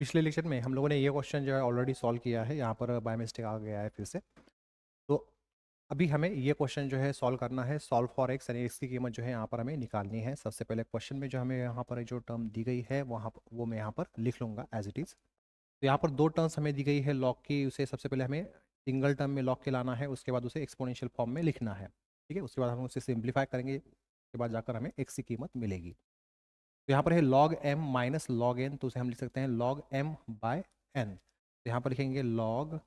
पिछले लेक्चर में हम लोगों ने ये क्वेश्चन जो है ऑलरेडी सॉल्व किया है, यहाँ पर बाय मिस्टेक आ गया है फिर से। तो अभी हमें ये क्वेश्चन जो है सॉल्व करना है। सॉल्व फॉर एक्स यानी एक्स की कीमत जो है यहाँ पर हमें निकालनी है। सबसे पहले क्वेश्चन में जो हमें यहाँ पर जो टर्म दी गई है वो मैं यहाँ पर लिख लूँगा एज इट इज़। तो यहाँ पर दो टर्म्स हमें दी गई है लॉग की, उसे सबसे पहले हमें सिंगल टर्म में लॉग के लाना है, उसके बाद उसे एक्सपोनेंशियल फॉर्म में लिखना है। ठीक है, उसके बाद हम उसे सिंप्लीफाई करेंगे, उसके बाद जाकर हमें एक्स की कीमत मिलेगी। तो यहाँ पर है log M minus log N, तो उसे हम लिख सकते हैं लॉग एम बाय एन। तो यहाँ पर लिखेंगे लॉग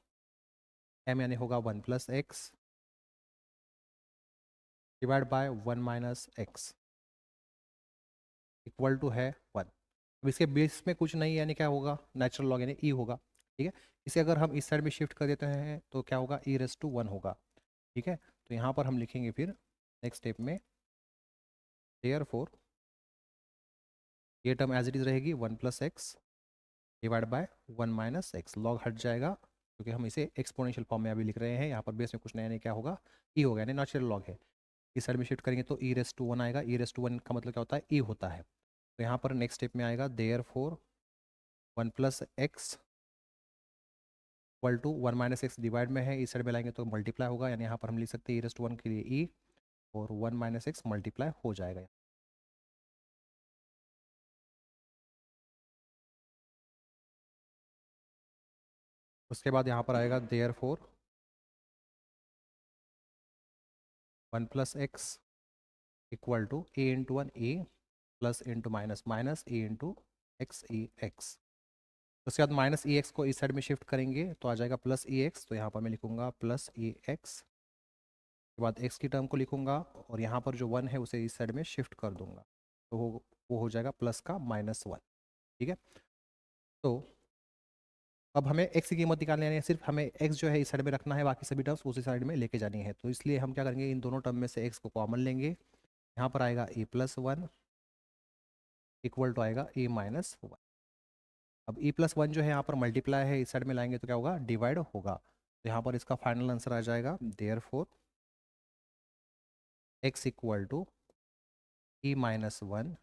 एम यानी होगा 1 + x divide by 1 - x equal to है 1। अब इसके बेस में कुछ नहीं यानी क्या होगा, नेचुरल लॉग यानी ई होगा। ठीक है, इसे अगर हम इस साइड में शिफ्ट कर देते हैं तो क्या होगा, e⁻1 होगा। ठीक है, तो यहाँ पर हम लिखेंगे फिर नेक्स्ट स्टेप में देयरफॉर ये टर्म एज इट इज रहेगी 1 + x divide by 1 - x। Log हट जाएगा क्योंकि हम इसे एक्सपोनेंशियल फॉर्म में अभी लिख रहे हैं। यहाँ पर बेस में कुछ नया नहीं, क्या होगा, ई होगा यानी नेचुरल लॉग है। इस साइड में शिफ्ट करेंगे तो e⁻1 आएगा। e⁻1 का मतलब क्या होता है, ई होता है। तो यहाँ पर नेक्स्ट स्टेप में आएगा therefore 1 + x equal to 1 - x divide में है, इस साइड में लाएंगे तो मल्टीप्लाई होगा, यानी यहाँ पर हम लिख सकते हैं e⁻1 के लिए ई और 1 - x मल्टीप्लाई हो जाएगा। उसके बाद यहाँ पर आएगा therefore 1 + x equal to a × 1 a plus into minus minus e⁻x। उसके बाद -ex को इस साइड में शिफ्ट करेंगे तो आ जाएगा +ex। तो यहाँ पर मैं लिखूंगा +ex, के बाद x की टर्म को लिखूंगा और यहाँ पर जो 1 है उसे इस साइड में शिफ्ट कर दूंगा, तो वो हो जाएगा प्लस का -1। ठीक है, तो अब हमें x की कीमत निकालनी है, सिर्फ हमें x जो है इस साइड में रखना है, बाकी सभी टर्म्स उसी साइड में लेके जानी है। तो इसलिए हम क्या करेंगे, इन दोनों टर्म में से x को कॉमन लेंगे। यहाँ पर आएगा a+1 इक्वल टू आएगा a-1। अब e+1 जो है यहाँ पर मल्टीप्लाई है, इस साइड में लाएंगे तो क्या होगा, डिवाइड होगा। तो यहाँ पर इसका फाइनल आंसर आ जाएगा therefore x equal to e-1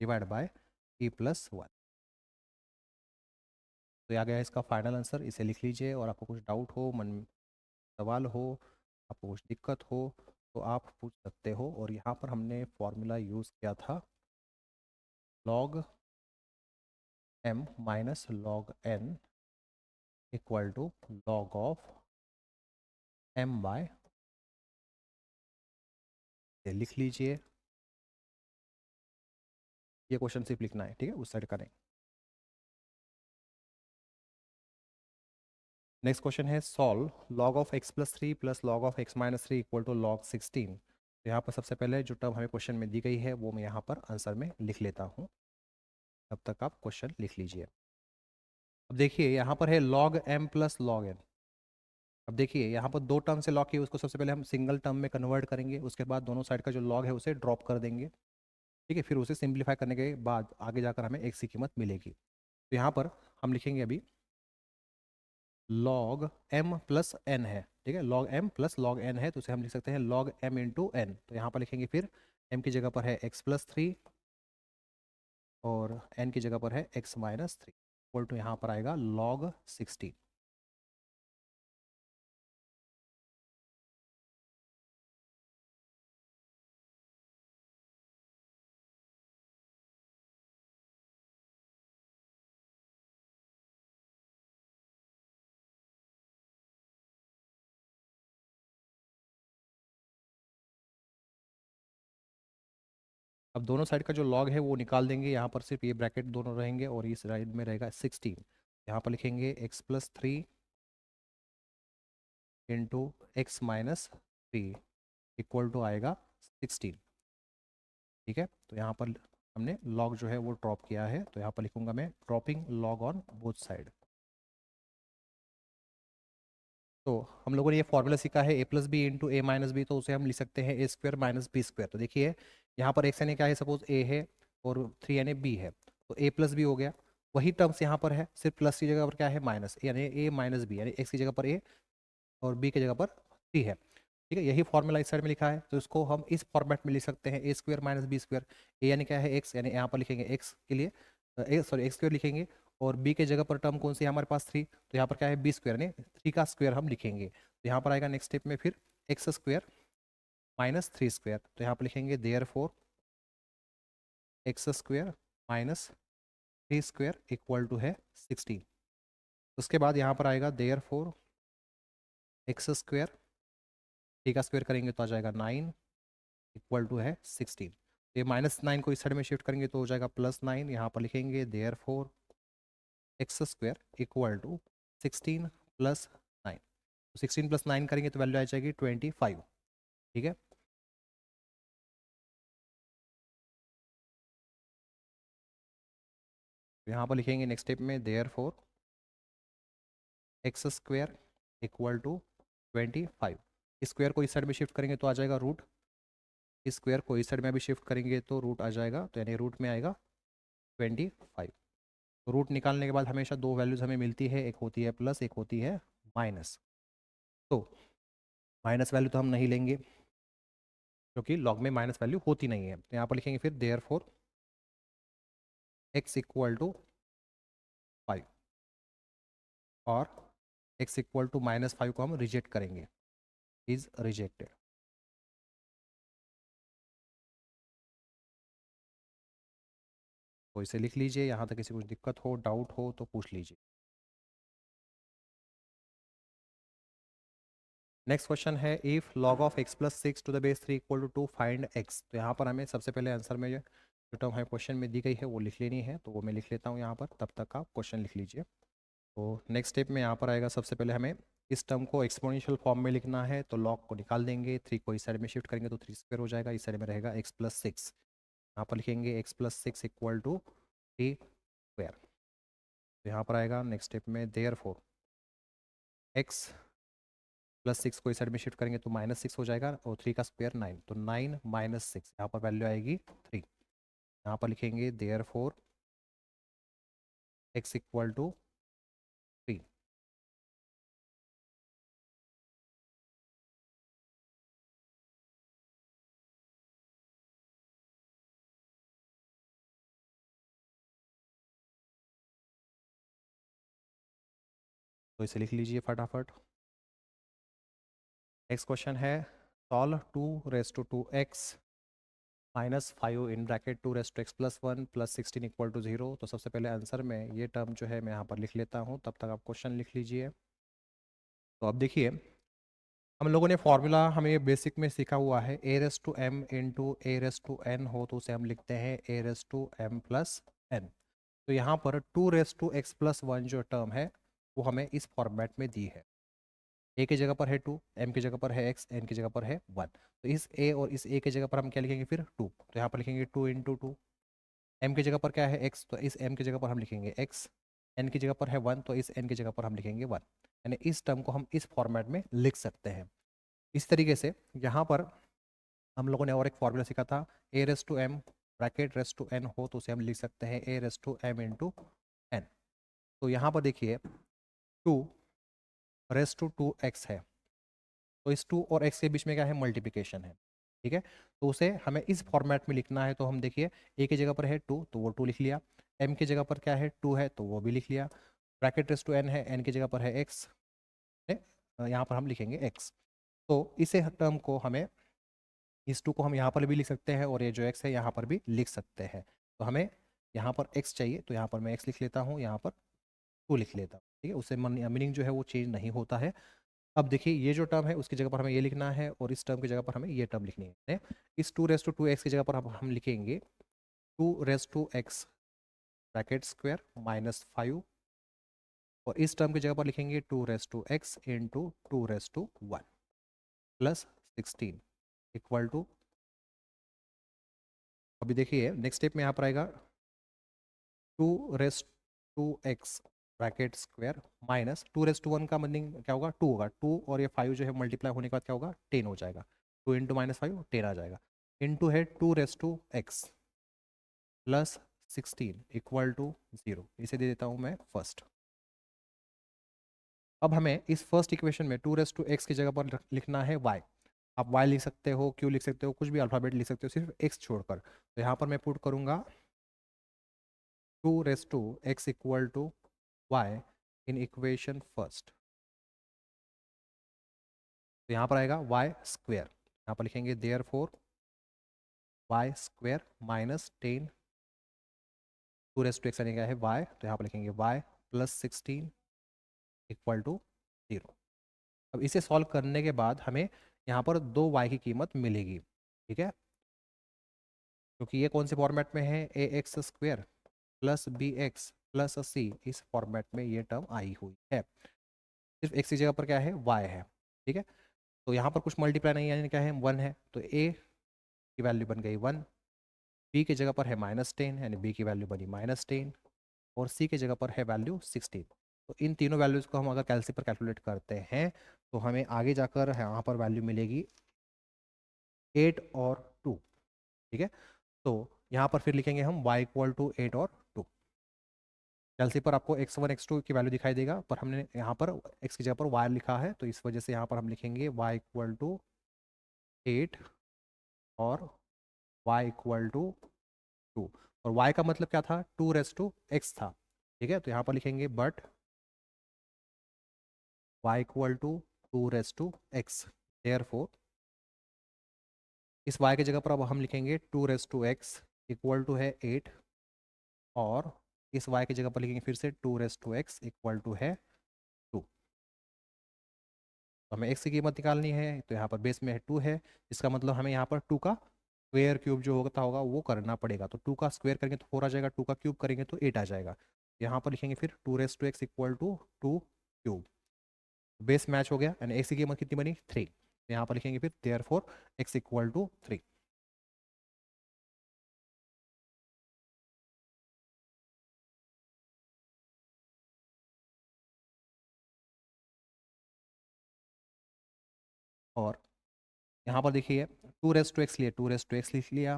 divide by e+1। तो ये आ गया इसका फाइनल आंसर। इसे लिख लीजिए और आपको कुछ डाउट हो, मन में सवाल हो, आपको कुछ दिक्कत हो तो आप पूछ सकते हो। और यहाँ पर हमने फॉर्मूला यूज़ किया था log m minus log n equal to log of m by. लिख लीजिए, ये क्वेश्चन सिर्फ लिखना है, ठीक है, उस साइड का नहीं। नेक्स्ट क्वेश्चन है solve log of x+3 plus log of x-3 equal to log 16। तो यहाँ पर सबसे पहले जो टर्म हमें क्वेश्चन में दी गई है वो मैं यहाँ पर आंसर में लिख लेता हूँ, तब तक आप क्वेश्चन लिख लीजिए। अब देखिए यहाँ पर है log m plus log n। अब देखिए यहाँ पर दो टर्म से लॉग किए, उसको सबसे पहले हम सिंगल टर्म में कन्वर्ट करेंगे, उसके बाद दोनों साइड का जो लॉग है उसे ड्रॉप कर देंगे। ठीक है, फिर उसे सिंप्लीफाई करने के बाद आगे जाकर हमें x की कीमत मिलेगी। तो यहाँ पर हम लिखेंगे अभी log m प्लस n है। ठीक है, log m plus log n है, तो उसे हम लिख सकते हैं log m इंटू n। तो यहाँ पर लिखेंगे फिर m की जगह पर है x+3 और n की जगह पर है x-3 इक्वल टू यहाँ पर आएगा log 16। अब दोनों साइड का जो लॉग है वो निकाल देंगे, यहाँ पर सिर्फ ये ब्रैकेट दोनों रहेंगे और इस साइड में रहेगा 16। यहाँ पर लिखेंगे x+3 into x-3 equal to आएगा 16। ठीक है, तो यहाँ पर हमने लॉग जो है वो ड्रॉप किया है, तो यहाँ पर लिखूंगा मैं dropping log on both side. तो हम लोगों ने ये फॉर्मूला सीखा है a+b इंटू a-b, तो उसे हम लिख सकते हैं a² - b²। तो देखिए यहाँ पर x यानी क्या है, सपोज a है और 3 यानी b है, तो a+b हो गया। वही टर्म्स यहाँ पर है, सिर्फ प्लस की जगह पर क्या है, माइनस, यानी a-b, यानी x की जगह पर a और b की जगह पर 3 है। ठीक है, यही फॉर्मूला इस साइड में लिखा है, तो इसको हम इस फॉर्मेट में लिख सकते हैं a² - b²। a यानी क्या है x, यानी यहाँ पर लिखेंगे x के लिए सॉरी x² लिखेंगे और b के जगह पर टर्म कौन सी है हमारे पास 3, तो यहाँ पर क्या है b स्क्वायर, यानी 3 का स्क्वायर हम लिखेंगे। तो यहाँ पर आएगा नेक्स्ट स्टेप में फिर एक्स स्क्वायर माइनस 3 स्क्वायर, तो यहाँ पर लिखेंगे therefore X square minus 3 square equal to है 16। उसके बाद यहाँ पर आएगा देयरफॉर एक्स स्क्वायर, 3 का स्क्वायर करेंगे तो आ जाएगा 9 इक्वल टू है 16। ये -9 को इस साइड में शिफ्ट करेंगे तो हो जाएगा +9। यहाँ पर लिखेंगे therefore X square equal to 16 + 9। तो 16 + 9 करेंगे तो वैल्यू आ जाएगी 25। ठीक है, तो यहाँ पर लिखेंगे नेक्स्ट स्टेप में therefore X square equal to 25। Square को इस साइड में शिफ्ट करेंगे तो आ जाएगा रूट, स्क्वायर को इस साइड में भी शिफ्ट करेंगे तो रूट आ जाएगा, तो यानी रूट में आएगा 25। तो रूट निकालने के बाद हमेशा दो वैल्यूज हमें मिलती है, एक होती है प्लस, एक होती है माइनस। तो माइनस वैल्यू तो हम नहीं लेंगे क्योंकि लॉग में माइनस वैल्यू होती नहीं है। तो यहाँ पर लिखेंगे फिर देयरफॉर एक्स इक्वल टू 5 और एक्स इक्वल टू -5 को हम रिजेक्ट करेंगे, इज रिजेक्टेड। तो इसे लिख लीजिए, यहाँ तक किसी कुछ दिक्कत हो, डाउट हो तो पूछ लीजिए। नेक्स्ट क्वेश्चन है if log of x + 6 to the base 3 equal to 2 find x। तो यहाँ पर हमें सबसे पहले आंसर में जो टर्म है क्वेश्चन में दी गई है वो लिख लेनी है, तो वो मैं लिख लेता हूँ यहाँ पर, तब तक आप क्वेश्चन लिख लीजिए। तो नेक्स्ट स्टेप में यहाँ पर आएगा, सबसे पहले हमें इस टर्म को एक्सपोनेंशियल फॉर्म में लिखना है, तो log को निकाल देंगे, 3 को इस साइड में शिफ्ट करेंगे तो 3 स्क्वायर हो जाएगा, इस साइड में रहेगा x + 6। यहाँ पर लिखेंगे x + 6 इक्वल टू 3 स्क्वायर। तो यहाँ पर आएगा नेक्स्ट स्टेप में देयरफॉर x + 6 को इस साइड में शिफ्ट करेंगे तो -6 हो जाएगा, और 3 का स्क्वायर 9, तो 9 - 6, यहाँ पर वैल्यू आएगी 3। यहाँ पर लिखेंगे देयरफॉर x इक्वल टू 3। तो इसे लिख लीजिए फटाफट। नेक्स्ट क्वेश्चन है solve 2^2x -5 in bracket 2^x + 1 + 16 equal to 0। तो सबसे पहले आंसर में ये टर्म जो है मैं यहाँ पर लिख लेता हूँ, तब तक आप क्वेश्चन लिख लीजिए। तो अब देखिए, हम लोगों ने फॉर्मूला हमें बेसिक में सीखा हुआ है, a⁻m × a⁻n हो तो उसे हम लिखते हैं a⁻m + n। तो यहाँ पर 2^x + 1 जो टर्म है वो हमें इस फॉर्मेट में दी है। a की जगह पर है 2, m की जगह पर है x, n की जगह पर है 1। तो इस a और इस a की जगह पर हम क्या लिखेंगे फिर 2, तो यहाँ पर लिखेंगे 2 × 2। m की जगह पर क्या है x, तो इस m की जगह पर हम लिखेंगे x। n की जगह पर है 1, तो इस n की जगह पर हम लिखेंगे 1। यानी इस टर्म को हम इस फॉर्मेट में लिख सकते हैं। इस तरीके से यहाँ पर हम लोगों ने और एक फॉर्मूला सीखा था, a⁻m ब्रैकेट n हो तो उसे हम लिख सकते हैं a⁻m × n। तो यहाँ पर देखिए 2^2x है, तो इस 2 और x के बीच में क्या है, मल्टीप्लिकेशन है। ठीक है, तो उसे हमें इस फॉर्मेट में लिखना है। तो हम देखिए a की जगह पर है 2, तो वो 2 लिख लिया, m की जगह पर क्या है 2 है तो वो भी लिख लिया, ब्रैकेट n है, n की जगह पर है x, यहाँ पर हम लिखेंगे x। तो इसे टर्म को हमें, इस 2 को हम यहाँ पर भी लिख सकते हैं और ये जो x है यहाँ पर भी लिख सकते हैं। तो हमें यहाँ पर x चाहिए, तो यहाँ पर मैं x लिख लेता हूँ, यहाँ पर 2 लिख लेता हूँ। ठीक है, उससे मीनिंग जो है वो चेंज नहीं होता है। अब देखिए ये जो टर्म है उसकी जगह पर हमें ये लिखना है और इस टर्म की जगह पर हमें ये टर्म लिखनी है। इस 2^2x की जगह पर हम लिखेंगे 2^x ब्रैकेट स्क्वायर -5, और इस टर्म की जगह पर लिखेंगे 2^x × 2^1 + 16 इक्वल टू, अभी देखिए नेक्स्ट स्टेप में यहाँ पर आएगा 2^x ब्रैकेट स्क्वायर माइनस 2^1 का मीनिंग क्या होगा, 2 होगा, 2 और ये 5 जो है मल्टीप्लाई होने के बाद क्या होगा 10 हो जाएगा, 2 × -5 10 आ जाएगा, इनटू है 2^x + 16 इक्वल टू 0। इसे दे देता हूँ मैं फर्स्ट। अब हमें इस फर्स्ट इक्वेशन में 2^x की जगह पर लिखना है y। आप y लिख सकते हो, q लिख सकते हो, कुछ भी अल्फ़ाबेट लिख सकते हो, सिर्फ x छोड़कर। तो यहाँ पर मैं पुट करूँगा 2x equal to y in equation first. तो यहाँ पर आएगा y स्क्वेयर, यहाँ पर लिखेंगे therefore y square minus 10, 2x यानी क्या है y, तो यहाँ पर लिखेंगे y प्लस 16 इक्वल टू 0। अब इसे सॉल्व करने के बाद हमें यहाँ पर 2y की कीमत मिलेगी, ठीक है, क्योंकि ये कौन से फॉर्मेट में है, a x square plus b x plus c, इस फॉर्मेट में ये टर्म आई हुई है। सिर्फ एक्स की जगह पर क्या है, y है, ठीक है। तो यहाँ पर कुछ मल्टीप्लाई नहीं यानी क्या है 1 है, तो a की वैल्यू बन गई 1, b की जगह पर है -10 यानी b की वैल्यू बनी -10, और c की जगह पर है वैल्यू 16। तो इन तीनों वैल्यूज़ को हम अगर कैलसी पर कैलकुलेट करते हैं तो हमें आगे जाकर यहाँ पर वैल्यू मिलेगी 8 और 2, ठीक है। तो यहाँ पर फिर लिखेंगे हम y इक्वल टू 8 और 2। कैलसी पर आपको x1 x2 की वैल्यू दिखाई देगा, पर हमने यहाँ पर x की जगह पर y लिखा है, तो इस वजह से यहाँ पर हम लिखेंगे y इक्वल टू 8 और y इक्वल टू 2। और y का मतलब क्या था, 2x था, ठीक है। तो यहाँ पर लिखेंगे but y equal to 2x, therefore इस y की जगह पर अब हम लिखेंगे 2x इक्वल टू है 8, और इस y की जगह पर लिखेंगे फिर से 2x इक्वल टू है 2। तो हमें x की कीमत निकालनी है, तो यहाँ पर बेस में 2 है, इसका मतलब हमें यहाँ पर 2 का स्क्वेयर क्यूब जो होता होगा वो करना पड़ेगा। तो 2 का स्क्वेयर करेंगे तो 4 आ जाएगा, 2 का क्यूब करेंगे तो 8 आ जाएगा। यहाँ पर लिखेंगे फिर 2x equal to 2 cube, base match हो गया, यानी x की कीमत कितनी बनी 3। यहाँ पर लिखेंगे फिर देयरफॉर x इक्वल टू 3। और यहाँ पर देखिए 2x लिए, 2x लिख लिया,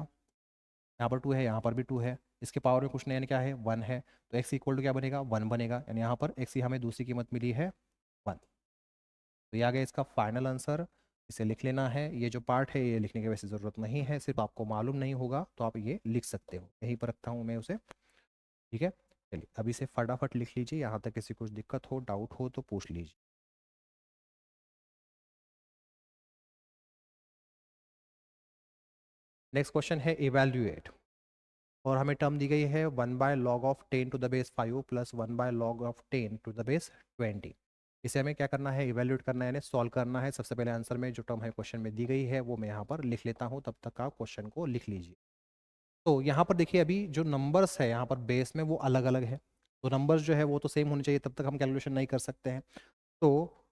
यहाँ पर 2 है, यहाँ पर भी 2 है, इसके पावर में कुछ नहीं, यानी क्या है 1 है, तो x इक्वल टू क्या बनेगा 1 बनेगा, यानी यहाँ पर x की हमें दूसरी कीमत मिली है 1। तो ये आ गया इसका फाइनल आंसर, इसे लिख लेना है। ये जो पार्ट है ये लिखने की वैसे ज़रूरत नहीं है, सिर्फ आपको मालूम नहीं होगा तो आप ये लिख सकते हो, यहीं पर रखता हूँ मैं उसे, ठीक है। चलिए अभी इसे फटाफट लिख लीजिए, यहाँ तक किसी कुछ दिक्कत हो डाउट हो तो पूछ लीजिए। नेक्स्ट क्वेश्चन है इवेल्युएट, और हमें टर्म दी गई है 1/log(10⁵ प्लस 1/log(10⁻20)। इसे हमें क्या करना है, इवेल्युएट करना है, यानी सॉल्व करना है। सबसे पहले आंसर में जो टर्म है क्वेश्चन में दी गई है वो मैं यहाँ पर लिख लेता हूँ, तब तक आप क्वेश्चन को लिख लीजिए। तो यहाँ पर देखिए अभी जो नंबर्स है यहाँ पर बेस में वो अलग अलग है, तो नंबर्स जो है वो तो सेम होने चाहिए, तब तक हम कैलकुलेशन नहीं कर सकते हैं। तो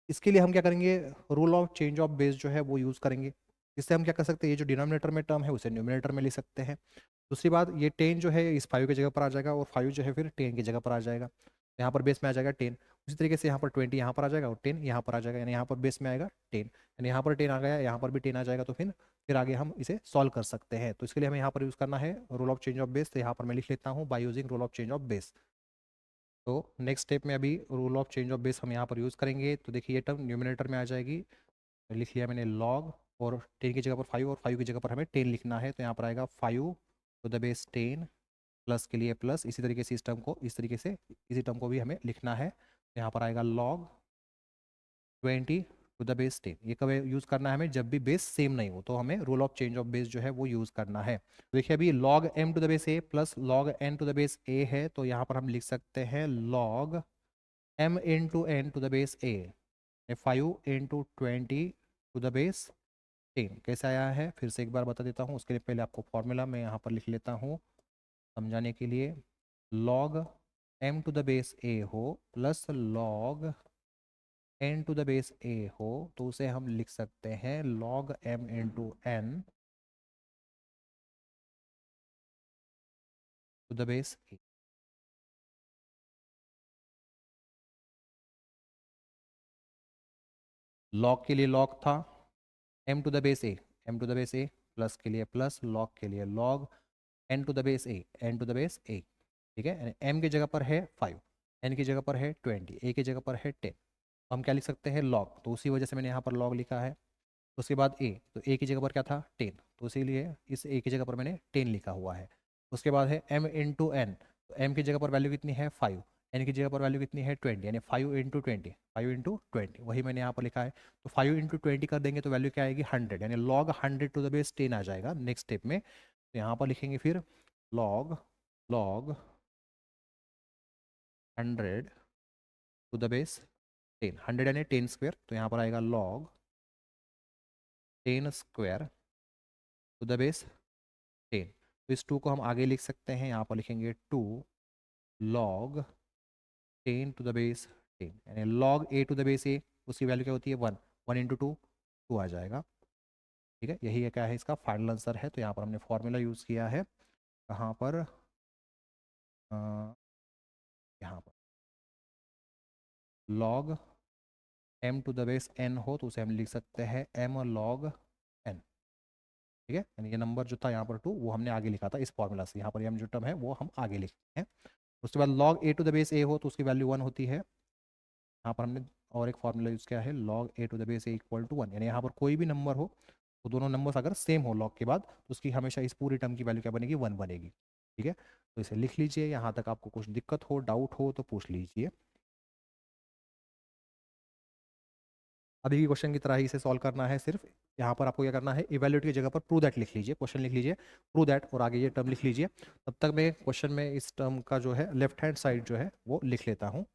इसके लिए हम क्या करेंगे, rule of change of base जो है वो यूज़ करेंगे। इससे हम क्या कर सकते हैं, ये जो डिनोमिनेटर में टर्म है उसे न्यूमिनेटर में लिख सकते हैं। दूसरी बात, ये 10 जो है इस 5 की जगह पर आ जाएगा, और 5 जो है फिर 10 की जगह पर आ जाएगा, यहाँ पर बेस में आ जाएगा 10। उसी तरीके से यहाँ पर 20 यहाँ पर आ जाएगा और 10 यहाँ पर आ जाएगा, यानी यहाँ पर बेस में आएगा 10, यानी यहाँ पर 10 आ गया, यहाँ पर भी 10 आ जाएगा। तो फिर आगे हम इसे सॉल्व कर सकते हैं। तो इसके लिए हमें यहाँ पर यूज़ करना है rule of change of base, तो यहाँ पर मैं लिख लेता हूँ by using rule of change of base. तो नेक्स्ट स्टेप में अभी rule of change of base हम यहाँ पर यूज़ करेंगे। तो देखिए ये टर्म न्यूमिनेटर में आ जाएगी, लिख लिया मैंने log, और 10 की जगह पर 5 और 5 की जगह पर हमें 10 लिखना है, तो यहाँ पर आएगा 5 to the base 10, प्लस के लिए प्लस, इसी तरीके से इस टर्म को इस तरीके से इसी टर्म को भी हमें लिखना है। तो यहाँ पर आएगा log 20 to the base 10। ये कब यूज़ करना है हमें, जब भी बेस सेम नहीं हो, तो हमें rule of change of base जो है वो यूज़ करना है। तो देखिए अभी log m⁻a plus log n⁻a है, तो यहाँ पर हम लिख सकते हैं log m into n⁻a, 5 into 20 to the base 10। कैसे आया है फिर से एक बार बता देता हूँ, उसके लिए पहले आपको फॉर्मूला मैं यहाँ पर लिख लेता हूँ समझाने के लिए। log m⁻a हो प्लस log n⁻a हो, तो उसे हम लिख सकते हैं log m into n to the base a। log के लिए log था m⁻a, m⁻a प्लस के लिए प्लस, log के लिए log n⁻a, n⁻a, ठीक है। m की जगह पर है 5, n की जगह पर है 20, a की जगह पर है 10, तो हम क्या लिख सकते हैं log, तो उसी वजह से मैंने यहाँ पर log लिखा है। उसके बाद a, तो a की जगह पर क्या था 10, तो इसीलिए इस a की जगह पर मैंने 10 लिखा हुआ है। उसके बाद है m इंटू एन, तो m की जगह पर वैल्यू कितनी है 5, n की जगह पर वैल्यू कितनी है 20, यानी 5 इंटू 20, 5 इंटू 20 वही मैंने यहाँ पर लिखा है। तो 5 इंटू 20 कर देंगे तो वैल्यू क्या आएगी 100, यानी लॉग 100 टू द बेस 10 आ जाएगा नेक्स्ट स्टेप में। तो यहाँ पर लिखेंगे फिर log log 100 to the base 10, 100 यानी 10 स्क्वायर, तो यहाँ पर आएगा log 10 square to the base 10। तो इस 2 को हम आगे लिख सकते हैं, यहाँ पर लिखेंगे 2 लॉग 10 टू द बेस 10, यानी log a to the base a, उसकी वैल्यू क्या होती है 1, 1 इंटू 2 2 आ जाएगा। ठीक है, यही है क्या है इसका फाइनल आंसर है। तो यहाँ पर हमने फॉर्मूला यूज़ किया है कहाँ पर, यहाँ पर log m to the base n हो तो उसे हम लिख सकते हैं m लॉग n। ठीक है, यानी ये नंबर जो था यहाँ पर 2 वो हमने आगे लिखा था इस फॉर्मूला से, यहाँ पर m जो टर्म है वो हम आगे लिखते हैं। उसके बाद log a to the base a हो तो उसकी वैल्यू 1 होती है। यहाँ पर हमने और एक फॉर्मूला यूज़ किया है log a to the base a equal to 1, यानी यहाँ पर कोई भी नंबर हो तो दोनों नंबर्स अगर सेम हो लॉग के बाद तो उसकी हमेशा इस पूरी टर्म की वैल्यू क्या बनेगी 1 बनेगी। ठीक है, तो इसे लिख लीजिए, यहाँ तक आपको कुछ दिक्कत हो डाउट हो तो पूछ लीजिए। अभी की क्वेश्चन की तरह ही इसे सॉल्व करना है, सिर्फ यहाँ पर आपको क्या करना है इवैल्यूएट की जगह पर प्रूव दैट लिख लीजिए, क्वेश्चन लिख लीजिए प्रूव दैट और आगे ये टर्म लिख लीजिए। तब तक मैं क्वेश्चन में इस टर्म का जो है लेफ्ट हैंड साइड जो है वो लिख लेता हूँ।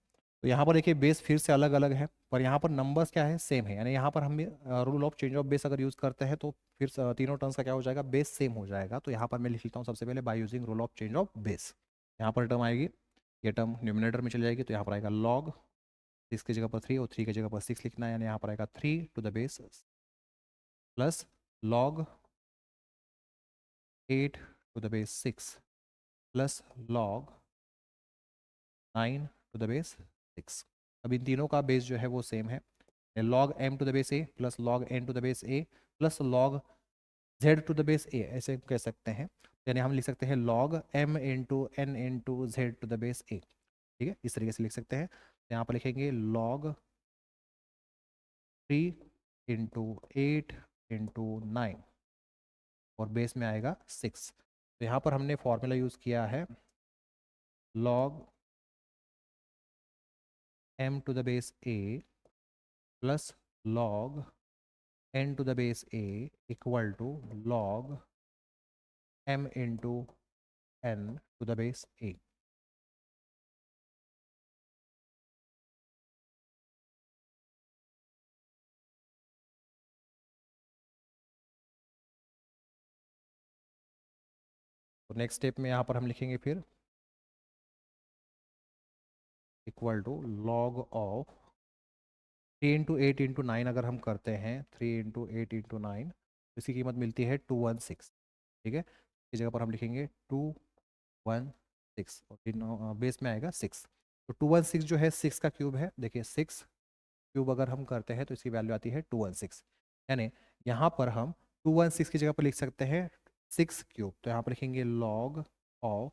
तो यहाँ पर देखिए बेस फिर से अलग अलग है पर यहाँ पर नंबर्स क्या है सेम है, यानी यहाँ पर हम rule of change of base अगर यूज़ करते हैं तो फिर तीनों टर्म्स का क्या हो जाएगा बेस सेम हो जाएगा। तो यहाँ पर मैं लिख लेता हूँ सबसे पहले by using rule of change of base. यहाँ पर टर्म आएगी, ये टर्म न्यूमिनेटर में चली जाएगी तो यहाँ पर आएगा लॉग 6 की जगह पर 3 और 3 की जगह पर 6 लिखना है, यानी यहाँ पर आएगा 3 to the base plus log 8 to the base 6 प्लस लॉग 9 टू द बेस 6। अब इन तीनों का बेस जो है वो सेम है, log m to the base a plus log n to the base a plus log z to the base a, ऐसे कह सकते हैं। यानी हम लिख सकते हैं log m into n into z to the base a। ठीक है, इस तरीके से लिख सकते हैं। यहाँ पर लिखेंगे लॉग 3 इंटू 8 इंटू 9 और बेस में आएगा 6। तो यहाँ पर हमने फॉर्मूला यूज़ किया है log m to the base a plus log n to the base a equal to log m into n to the base a। तो नेक्स्ट स्टेप में यहाँ पर हम लिखेंगे फिर equal to log of 3 into 8 into 9 अगर हम करते हैं 3 इंटू 8 इंटू 9 तो इसकी कीमत मिलती है 216। ठीक है, इस जगह पर हम लिखेंगे 216 और बेस में आएगा 6। तो 216 जो है 6 का क्यूब है, देखिए 6 क्यूब अगर हम करते हैं तो इसकी वैल्यू आती है 216, यानी यहाँ पर हम 216 की जगह पर लिख सकते हैं 6 क्यूब, तो यहाँ पर लिखेंगे log of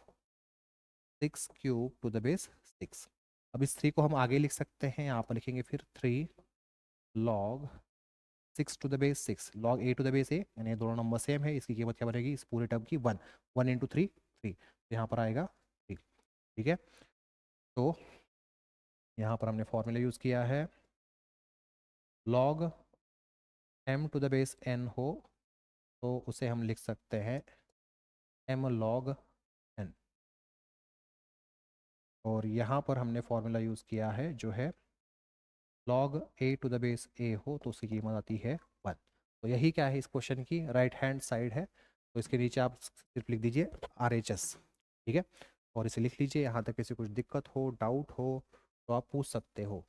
6 cube two the base 6। अब इस 3 को हम आगे लिख सकते हैं, यहाँ पर लिखेंगे फिर 3 log 6 to the base 6 log a to the base a, यानी दोनों नंबर सेम है, इसकी कीमत क्या बनेगी इस पूरे टर्म की 1, 1 इंटू 3 3, तो यहाँ पर आएगा 3। ठीक है, तो यहाँ पर हमने फॉर्मूला यूज़ किया है log m to the base n हो तो उसे हम लिख सकते हैं m लॉग n, और यहाँ पर हमने फॉर्मूला यूज़ किया है जो है log a to the base a हो तो उसकी कीमत आती है 1। तो यही क्या है इस क्वेश्चन की राइट हैंड साइड है, तो इसके नीचे आप सिर्फ लिख दीजिए RHS। ठीक है, और इसे लिख लीजिए, यहाँ तक किसी कुछ दिक्कत हो डाउट हो तो आप पूछ सकते हो।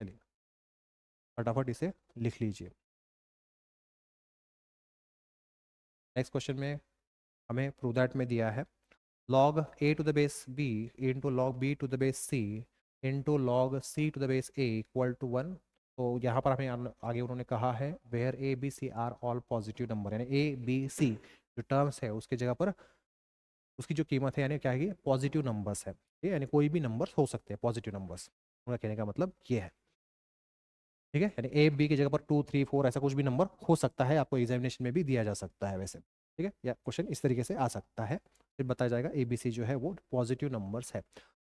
चलिए फटाफट इसे लिख लीजिए। नेक्स्ट क्वेश्चन में हमें प्रूव दैट में दिया है log a to the base b into log b to the base c into log c to the base a equal to 1। तो यहाँ पर हमें आगे उन्होंने कहा है where a b c are all positive number, यानी a b c जो टर्म्स है उसकी जगह पर उसकी जो कीमत है यानी क्या है पॉजिटिव नंबर्स है, ठीक है, यानी कोई भी नंबर्स हो सकते हैं पॉजिटिव नंबर्स, उनका कहने का मतलब ये है। ठीक है, यानी a b की जगह पर 2 3 4 ऐसा कुछ भी नंबर हो सकता है, आपको एग्जामिनेशन में भी दिया जा सकता है वैसे। ठीक है, या क्वेश्चन इस तरीके से आ सकता है, फिर बताया जाएगा ABC जो है वो पॉजिटिव नंबर्स है।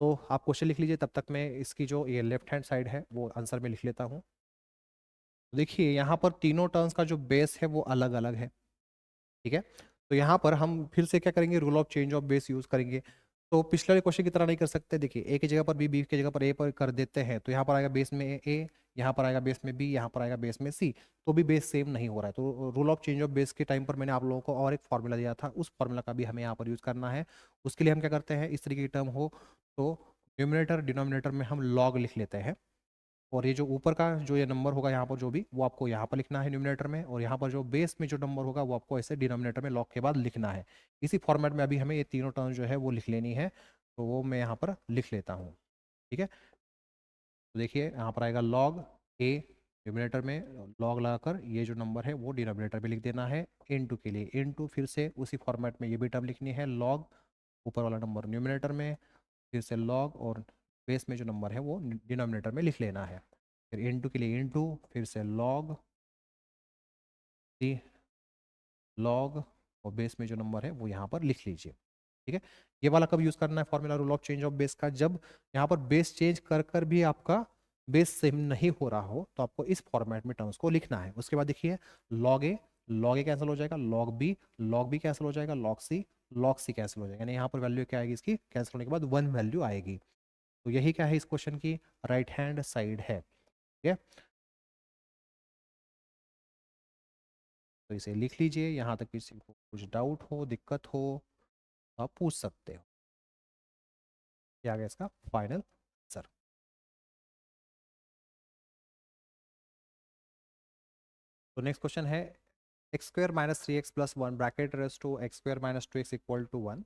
तो आप क्वेश्चन लिख लीजिए, तब तक मैं इसकी जो ये लेफ्ट हैंड साइड है वो आंसर में लिख लेता हूँ। देखिए यहाँ पर तीनों टर्म्स का जो बेस है वो अलग अलग है, ठीक है। तो यहाँ पर हम फिर से क्या करेंगे, rule of change of base use करेंगे। तो पिछले वाले क्वेश्चन की तरह नहीं कर सकते, देखिए ए की जगह पर बी, बी की जगह पर ए पर कर देते हैं, तो यहाँ पर आएगा बेस में ए, यहाँ पर आएगा बेस में बी, यहाँ पर आएगा बेस में सी, तो भी बेस सेम नहीं हो रहा है। तो rule of change of base के टाइम पर मैंने आप लोगों को और एक फॉर्मूला दिया था, उस फॉर्मूला का भी हमें यहाँ पर यूज करना है। उसके लिए हम क्या करते हैं, इस तरीके की टर्म हो तो न्यूमिनेटर डिनोमिनेटर में हम लॉग लिख लेते हैं, और ये जो ऊपर का जो ये नंबर होगा यहाँ पर जो भी, वो आपको यहाँ पर लिखना है न्यूमिनेटर में, और यहाँ पर जो बेस में जो नंबर होगा वो आपको ऐसे डिनोमिनेटर में लॉग के बाद लिखना है। इसी फॉर्मेट में अभी हमें ये तीनों टर्म जो है वो लिख लेनी है, तो वो मैं यहाँ पर लिख लेता हूँ, ठीक है। तो देखिए यहाँ पर आएगा लॉग ए, न्यूमिनेटर में लॉग लगाकर ये जो नंबर है वो डिनोमिनेटर में लिख देना है, इनटू के लिए इनटू, फिर से उसी फॉर्मेट में ये भी टर्म लिखनी है, लॉग ऊपर वाला नंबर न्यूमिनेटर में, फिर से लॉग, और बेस में जो नंबर है वो डिनोमिनेटर में लिख लेना है, फिर इनटू के लिए इनटू, फिर से लॉग दी, लॉग, और बेस में जो नंबर है वो यहाँ पर लिख लीजिए, ठीक है। ये वाला कब यूज करना है formula rule of change of base का, जब यहाँ पर बेस चेंज कर कर भी आपका बेस सेम नहीं हो रहा हो, तो आपको इस फॉर्मेट में टर्म्स को लिखना है। उसके बाद देखिए लॉग ए कैंसिल हो जाएगा, लॉग बी कैंसिल हो जाएगा, लॉग सी कैंसिल हो जाएगा, यानी यहाँ पर वैल्यू क्या आएगी इसकी, कैंसिल होने के बाद 1 वैल्यू आएगी। तो यही क्या है इस क्वेश्चन की राइट हैंड साइड है, ठीक है। तो इसे लिख लीजिए, यहाँ तक किसी को कुछ डाउट हो, दिक्कत हो, तो आप पूछ सकते हो। क्या आ गया इसका फाइनल आंसर। तो नेक्स्ट क्वेश्चन है X square minus 3x plus one bracket raise to X square minus 2x equal to 1।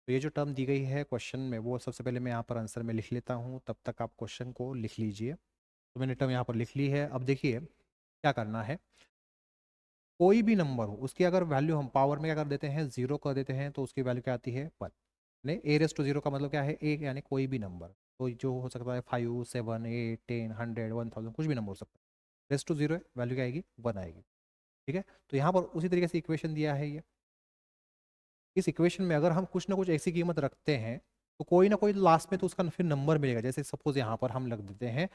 तो ये जो टर्म दी गई है क्वेश्चन में, वो सबसे पहले मैं यहाँ पर आंसर में लिख लेता हूँ, तब तक आप क्वेश्चन को लिख लीजिए। तो मैंने टर्म यहाँ पर लिख ली है। अब देखिए क्या करना है, कोई भी नंबर हो उसकी अगर वैल्यू हम पावर में क्या कर देते हैं, जीरो कर देते हैं, तो उसकी वैल्यू क्या आती है, 1। नहीं, ए रेस टू जीरो का मतलब क्या है, एक यानी कोई भी नंबर, तो जो हो सकता है 5, 7, 8, 10, 100, 1000, कुछ भी नंबर हो सकता है। रेस टू जीरो है, वैल्यू क्या आएगी, 1 आएगी, ठीक है। तो यहाँ पर उसी तरीके से इक्वेशन दिया है ये, इस इक्वेशन में अगर हम कुछ ना कुछ ऐसी कीमत रखते हैं, तो कोई ना कोई लास्ट में तो उसका फिर नंबर मिलेगा। जैसे सपोज यहाँ पर हम लग देते हैं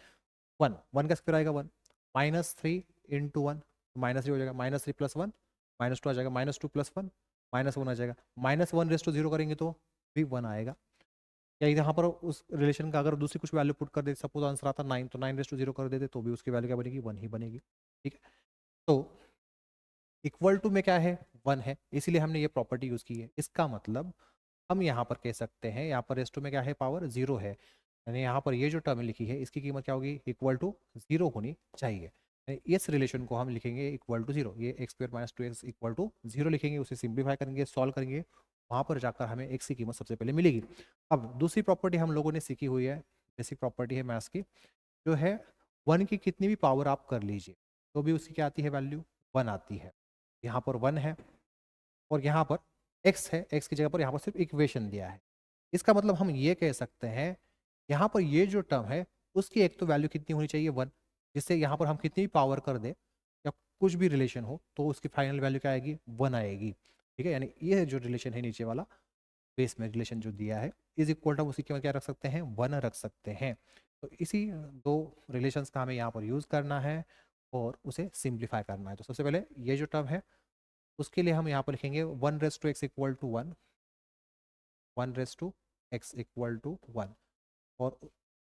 1, 1 का स्क्वायर आएगा 1, -3 इंटू 1, -3 हो जाएगा, -3 प्लस 1, -2 आ जाएगा, -2 प्लस 1, -1 आ जाएगा, -1 रेस टू जीरो करेंगे तो भी 1 आएगा। या यहाँ पर उस रिलेशन का अगर दूसरी कुछ वैल्यू पुट कर देते, सपोज आंसर आता 9, तो 9 रेस टू जीरो कर देते तो भी उसकी वैल्यू क्या बनेगी, 1 ही बनेगी, ठीक है। तो इक्वल टू में क्या है, 1 है, इसीलिए हमने ये प्रॉपर्टी यूज की है। इसका मतलब हम यहाँ पर कह सकते हैं, यहाँ पर रेस टू में क्या है, पावर 0 है, यानी यहाँ पर ये जो टर्म लिखी है इसकी कीमत क्या होगी, इक्वल टू 0 होनी चाहिए। यानी इस रिलेशन को हम लिखेंगे इक्वल टू 0, ये X square minus 2x equal to 0 लिखेंगे, उसे सिंप्लीफाई करेंगे, सॉल्व करेंगे, वहाँ पर जाकर हमें x की कीमत सबसे पहले मिलेगी। अब दूसरी प्रॉपर्टी हम लोगों ने सीखी हुई है, बेसिक प्रॉपर्टी है मैथ्स की, जो है 1 की कितनी भी पावर आप कर लीजिए तो भी उसकी क्या आती है, वैल्यू 1 आती है। यहाँ पर 1 है और यहाँ पर x है, x की जगह पर यहाँ पर सिर्फ इक्वेशन दिया है। इसका मतलब हम ये कह सकते हैं, यहाँ पर ये जो टर्म है उसकी एक तो वैल्यू कितनी होनी चाहिए, 1, जिससे यहाँ पर हम कितनी भी पावर कर दे या कुछ भी रिलेशन हो तो उसकी फाइनल वैल्यू क्या आएगी, 1 आएगी, ठीक है। यानी ये जो रिलेशन है नीचे वाला बेस में रिलेशन जो दिया है, इज इक्वल टू उसी के क्या रख सकते हैं, 1 रख सकते हैं। तो इसी दो रिलेशंस का हमें यहाँ पर यूज करना है और उसे सिंप्लीफाई करना है। तो सबसे पहले ये जो टर्म है उसके लिए हम यहाँ पर लिखेंगे 1 raise to X equal to 1, 1 raise to X equal to 1, और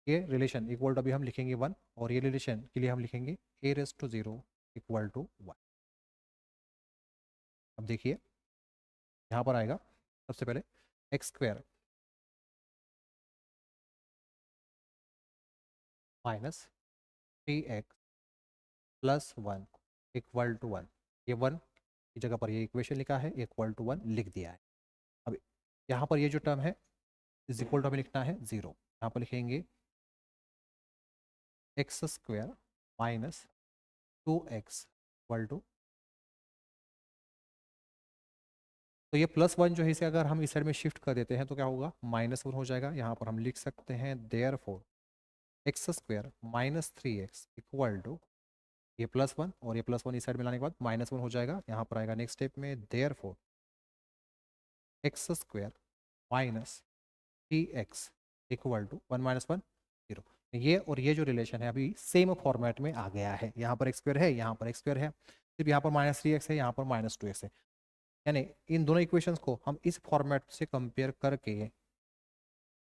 ये रिलेशन इक्वल टू अभी हम लिखेंगे 1, और ये रिलेशन के लिए हम लिखेंगे A raise to 0 equal to 1। अब देखिए यहाँ पर आएगा सबसे पहले X square minus 3x plus 1 equal to 1, ये 1 की जगह पर ये इक्वेशन लिखा है, इक्वल टू 1 लिख दिया है। अब यहाँ पर ये जो टर्म है इज इक्वल टू हमें लिखना है 0, यहाँ पर लिखेंगे X square minus 2x equal to, तो ये +1 जो है इसे अगर हम इस साइड में शिफ्ट कर देते हैं तो क्या होगा, -1 हो जाएगा। यहाँ पर हम लिख सकते हैं therefore X square minus 3x equal to, ये +1 और ये +1 इस साइड में लाने के बाद -1 हो जाएगा। यहाँ पर आएगा नेक्स्ट स्टेप में therefore X square minus 3x equal to 1 - 1 0। ये और ये जो रिलेशन है अभी सेम फॉर्मेट में आ गया है, यहाँ पर एक्स स्क्वायर है, यहाँ पर एक्स स्क्वायर है, सिर्फ यहाँ पर -3x है, यहाँ पर -2x है। यानी इन दोनों इक्वेशंस को हम इस फॉर्मेट से कंपेयर करके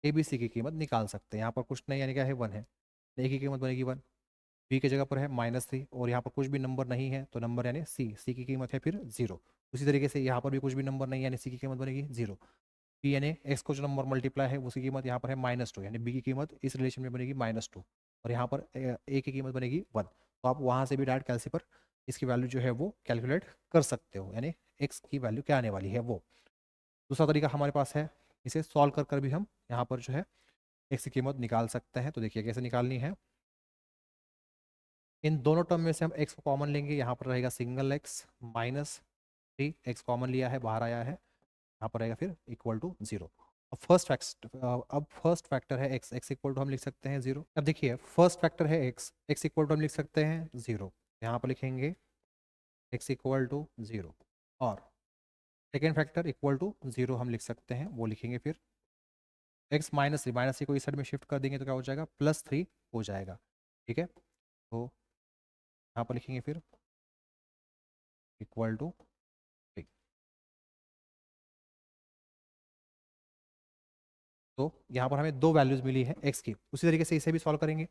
ए बी सी की कीमत निकाल सकते हैं। यहाँ पर कुछ नहीं, यानी क्या है 1 है, ए की कीमत बनेगी 1, बी की जगह पर है -3 और यहाँ पर कुछ भी नंबर नहीं है तो नंबर यानी सी की कीमत है फिर 0। उसी तरीके से यहाँ पर भी कुछ भी नंबर नहीं है यानी सी की कीमत बनेगी 0। बी यानी एक्स को जो नंबर मल्टीप्लाई है उसकी कीमत यहाँ पर है -2, यानी बी की कीमत इस रिलेशन में बनेगी -2 और यहाँ पर ए की कीमत बनेगी 1। तो आप वहाँ से भी डायरेक्ट कैलसी पर इसकी वैल्यू जो है वो कैलकुलेट कर सकते हो, यानी एक्स की वैल्यू क्या आने वाली है वो। दूसरा तरीका हमारे पास है, इसे सॉल्व कर कर भी हम यहाँ पर जो है एक्स की कीमत निकाल सकते हैं। तो देखिए कैसे निकालनी है। इन दोनों टर्म में से हम एक्स को कॉमन लेंगे, यहाँ पर रहेगा सिंगल एक्स -3, एक्स कॉमन लिया है बाहर आया है, यहाँ पर रहेगा फिर इक्वल टू 0। अब फर्स्ट फैक्टर है एक्स, एक्स इक्वल टू हम लिख सकते हैं 0। अब देखिए फर्स्ट फैक्टर है एक्स, एक्स इक्वल टू हम लिख सकते हैं 0, यहाँ पर लिखेंगे एक्स इक्वल टू 0। और सेकेंड फैक्टर इक्वल टू 0 हम लिख सकते हैं, वो लिखेंगे फिर एक्स -3 को इस साइड में शिफ्ट कर देंगे तो क्या हो जाएगा +3 हो जाएगा। ठीक है, तो यहाँ पर लिखेंगे फिर इक्वल टू 3। तो यहाँ पर हमें दो वैल्यूज मिली है एक्स की, उसी तरीके से इसे भी सॉल्व करेंगे।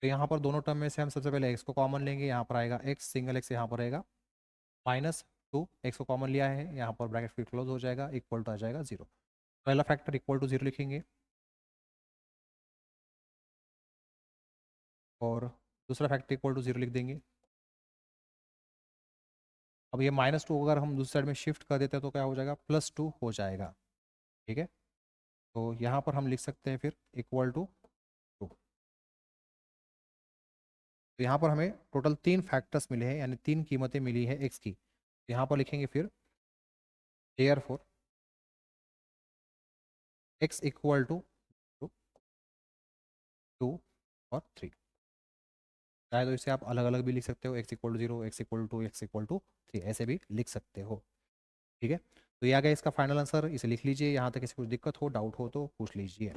तो यहाँ पर दोनों टर्म में से हम सबसे पहले एक्स को कॉमन लेंगे, यहाँ पर आएगा एक्स, सिंगल एक्स यहाँ पर रहेगा -2, एक्स को कॉमन लिया है, यहाँ पर ब्रैकेट फिर क्लोज हो जाएगा, इक्वल टू आ जाएगा 0। पहला फैक्टर इक्वल टू 0 लिखेंगे और दूसरा फैक्टर इक्वल टू 0 लिख देंगे। अब ये -2 अगर हम दूसरी साइड में शिफ्ट कर देते हैं तो क्या हो जाएगा +2 हो जाएगा। ठीक है, तो यहाँ पर हम लिख सकते हैं फिर इक्वल टू 2। तो यहाँ पर हमें टोटल 3 फैक्टर्स मिले हैं, यानी 3 कीमतें मिली है एक्स की। तो यहाँ पर लिखेंगे फिर देयरफॉर एक्स इक्वल टू 2 और 3। चाहे तो इसे आप अलग अलग भी लिख सकते हो, X equal to 0, X equal to, X equal to 3, ऐसे भी लिख सकते हो। ठीक है, तो ये आ गया इसका फाइनल आंसर, इसे लिख लीजिए। यहाँ तक किसी कुछ दिक्कत हो, डाउट हो तो पूछ लीजिए।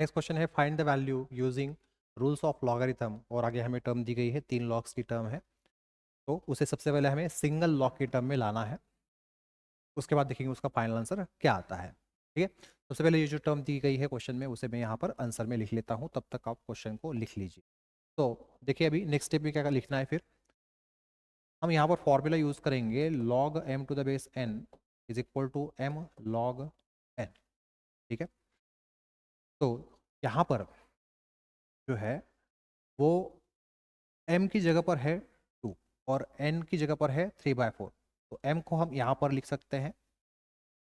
नेक्स्ट क्वेश्चन है find the value using rules of logarithm, और आगे हमें टर्म दी गई है, 3 लॉग्स की टर्म है, तो उसे सबसे पहले हमें सिंगल लॉग की टर्म में लाना है, उसके बाद देखेंगे उसका फाइनल आंसर क्या आता है। ठीक है, सबसे पहले ये जो टर्म दी गई है क्वेश्चन में उसे मैं यहाँ पर आंसर में लिख लेता हूँ, तब तक आप क्वेश्चन को लिख लीजिए। तो देखिए अभी नेक्स्ट स्टेप में क्या लिखना है, फिर हम यहाँ पर फॉर्मूला यूज करेंगे log m to the base n is equal to m log n। ठीक है, तो यहाँ पर जो है वो m की जगह पर है 2 और n की जगह पर है 3/4। तो m को हम यहाँ पर लिख सकते हैं,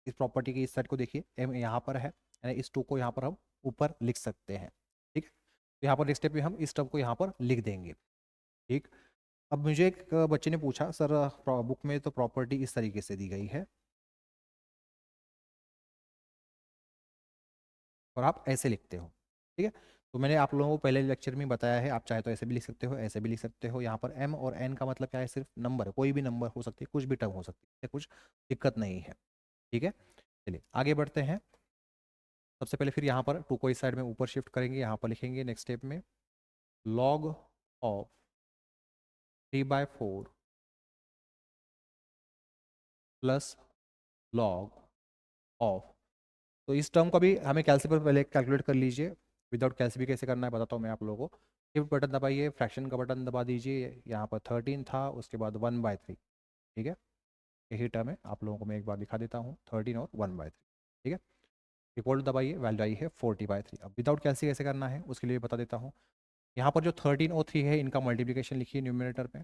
इस प्रॉपर्टी की इस साइड को देखिए, m यहाँ पर है, यानी इस 2 को यहाँ पर हम ऊपर लिख सकते हैं। ठीक है, तो यहाँ पर नेक्स्ट स्टेप में हम इस टर्म को यहाँ पर लिख देंगे। ठीक, अब मुझे एक बच्चे ने पूछा सर बुक में तो प्रॉपर्टी इस तरीके से दी गई है और आप ऐसे लिखते हो। ठीक है, तो मैंने आप लोगों को पहले लेक्चर में बताया है, आप चाहे तो ऐसे भी लिख सकते हो, ऐसे भी लिख सकते हो। यहाँ पर m और n का मतलब क्या है, सिर्फ नंबर है, कोई भी नंबर हो सकती है, कुछ भी टर्म हो सकती है, कुछ दिक्कत नहीं है। ठीक है, चलिए आगे बढ़ते हैं। सबसे पहले फिर यहाँ पर 2 को इस साइड में ऊपर शिफ्ट करेंगे, यहाँ पर लिखेंगे नेक्स्ट स्टेप में log of 3/4 plus log of, तो इस टर्म को भी हमें कैलसी पर पहले कैलकुलेट कर लीजिए। विदाउट कैलसी भी कैसे करना है बताता हूँ मैं आप लोगों को। शिफ्ट बटन दबाइए, फ्रैक्शन का बटन दबा दीजिए, यहाँ पर 13 था, उसके बाद 1/3। ठीक है, यही टर्म है, आप लोगों को मैं एक बार दिखा देता हूँ, 13 और 1/3। ठीक है, इक्वल दबाइए, वैल्यू आई है 40/3। अब विदाउट कैलसी कैसे करना है उसके लिए बता देता हूँ। यहाँ पर जो 13 और 3 है इनका मल्टीप्लीकेशन लिखिए न्यूमिनेटर में,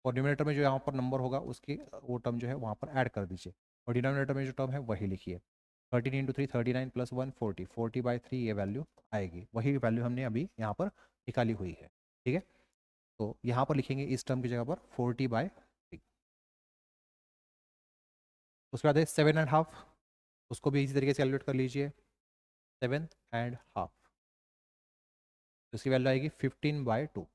और न्यूमिनेटर में जो यहाँ पर नंबर होगा उसकी वो टर्म जो है वहाँ पर ऐड कर दीजिए, और डिनोमिनेटर में जो टर्म है वही लिखिए। 13 × 3 39 + 1 40, 40/3 ये वैल्यू आएगी, वही वैल्यू हमने अभी यहाँ पर निकाली हुई है। ठीक है, तो यहाँ पर लिखेंगे इस टर्म की जगह पर 40/3। उसके बाद है 7.5, उसको भी इसी तरीके से कैलकुलेट कर लीजिए, 7.5, उसकी वैल्यू आएगी 15/2।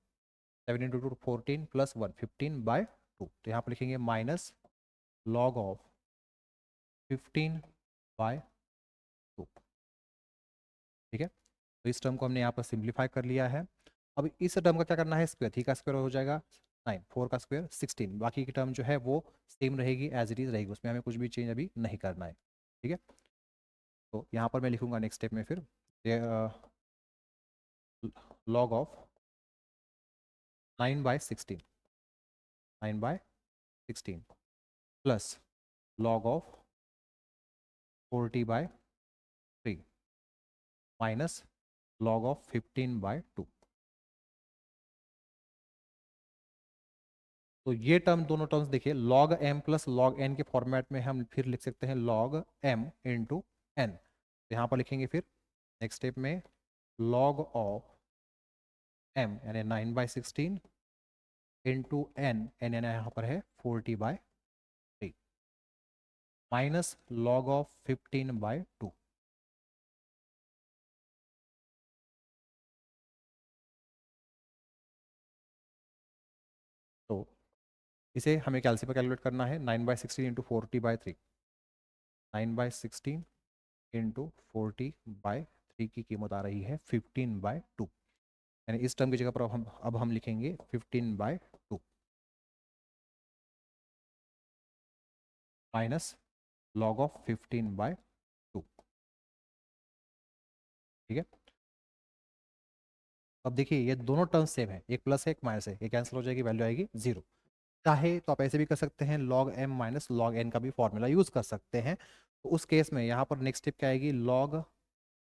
7 इंटू टू 14 प्लस 1 15/2। तो यहाँ पर लिखेंगे माइनस लॉग ऑफ 15/2। ठीक है, तो इस टर्म को हमने यहाँ पर सिंप्लीफाई कर लिया है। अब इस टर्म का क्या करना है, स्क्वायर, थी का स्क्वायर हो जाएगा 9, 4 का स्क्वायर 16, बाकी की टर्म जो है वो सेम रहेगी, एज इट इज़ रहेगी, उसमें हमें कुछ भी चेंज अभी नहीं करना है। ठीक है, तो यहाँ पर मैं लिखूंगा नेक्स्ट स्टेप में फिर log of 9/16, 9/16 plus log of 40/3 minus log of 15/2। तो ये टर्म, दोनों टर्म्स देखिए, log m plus log n के फॉर्मेट में हम फिर लिख सकते हैं log m इंटू एन। तो यहाँ पर लिखेंगे फिर नेक्स्ट स्टेप में log ऑफ m यानी 9/16 इंटू n यानी यहाँ पर है 40/3 माइनस log ऑफ 15/2। तो इसे हमें कैलसी पर कैलकुलेट करना है, 9/16 इंटू 40/3, 9/16 इंटू 40/3 की कीमत आ रही है 15/2, यानी इस टर्म की जगह पर अब हम लिखेंगे 15/2 माइनस लॉग ऑफ 15/2। ठीक है, अब देखिए ये दोनों टर्म्स सेम है, एक प्लस है एक माइनस है, ये कैंसिल हो जाएगी, वैल्यू आएगी 0। चाहे तो आप ऐसे भी कर सकते हैं, log m minus log n का भी फॉर्मूला यूज कर सकते हैं। तो उस केस में यहाँ पर नेक्स्ट स्टेप क्या आएगी, log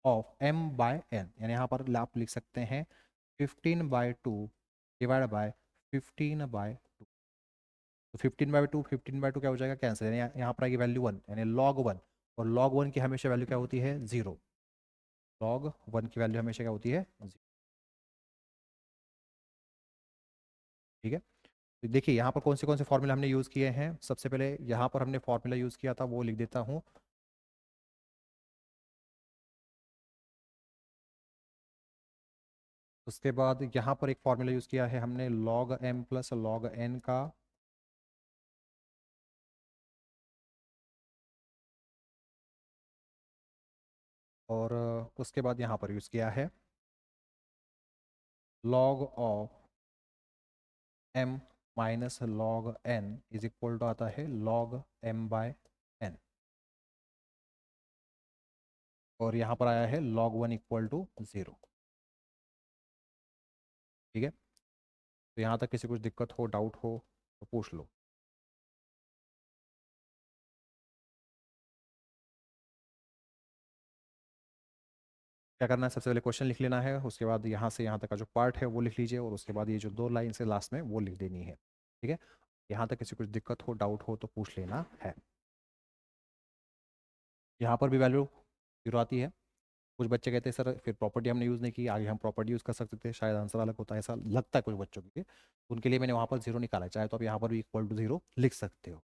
ऑफ m/n, यानी यहाँ पर आप लिख सकते हैं 15/2 डिवाइड बाय 15/2। तो 15/2, 15/2 क्या हो जाएगा, कैंसिल, यानी यहाँ पर आएगी वैल्यू 1, यानी log 1, और log 1 की हमेशा वैल्यू क्या होती है, 0। log 1 की वैल्यू हमेशा क्या होती है, 0। ठीक है, तो देखिए यहाँ पर कौन से फॉर्मूला हमने यूज़ किए हैं। सबसे पहले यहाँ पर हमने फॉर्मूला यूज़ किया था, वो लिख देता हूँ। उसके बाद यहाँ पर एक फॉर्मूला यूज़ किया है हमने log m plus log n का, और उसके बाद यहाँ पर यूज़ किया है log of m minus log n is equal to आता है log m/n, और यहाँ पर आया है log 1 इक्वल टू 0। ठीक है, तो यहाँ तक किसी कुछ दिक्कत हो, डाउट हो तो पूछ लो। क्या करना है, सबसे पहले क्वेश्चन लिख लेना है, उसके बाद यहाँ से यहाँ तक का जो पार्ट है वो लिख लीजिए, और उसके बाद ये जो 2 लाइन से लास्ट में वो लिख देनी है। ठीक है, यहाँ तक किसी कुछ दिक्कत हो, डाउट हो तो पूछ लेना है। यहाँ पर भी वैल्यू 0 आती है। कुछ बच्चे कहते हैं सर फिर प्रॉपर्टी हमने यूज़ नहीं की, आगे हम प्रॉपर्टी यूज़ कर सकते थे, शायद आंसर अलग होता है, ऐसा लगता है कुछ बच्चों के लिए। उनके लिए मैंने वहाँ पर 0 निकाला है, चाहे तो आप यहाँ पर भी इक्वल टू 0 लिख सकते हो।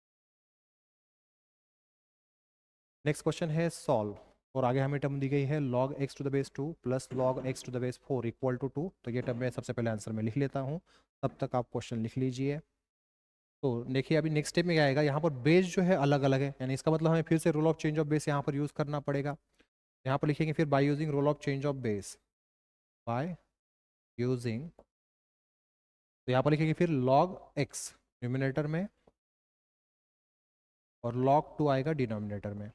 नेक्स्ट क्वेश्चन है सॉल्व, और आगे हमें टर्म दी गई है log x to the base 2 plus log x to the base 4 equal to 2। तो ये टर्म मैं सबसे पहले आंसर में लिख लेता हूँ, तब तक आप क्वेश्चन लिख लीजिए। तो देखिए अभी नेक्स्ट स्टेप में क्या आएगा, यहाँ पर बेस जो है अलग अलग है, यानी इसका मतलब हमें फिर से rule of change of base यहाँ पर यूज़ करना पड़ेगा। यहाँ पर लिखेंगे फिर by using rule of change of base, by using, तो यहाँ पर लिखेंगे फिर log x न्यूमिनेटर में, और log 2 आएगा डिनोमिनेटर में,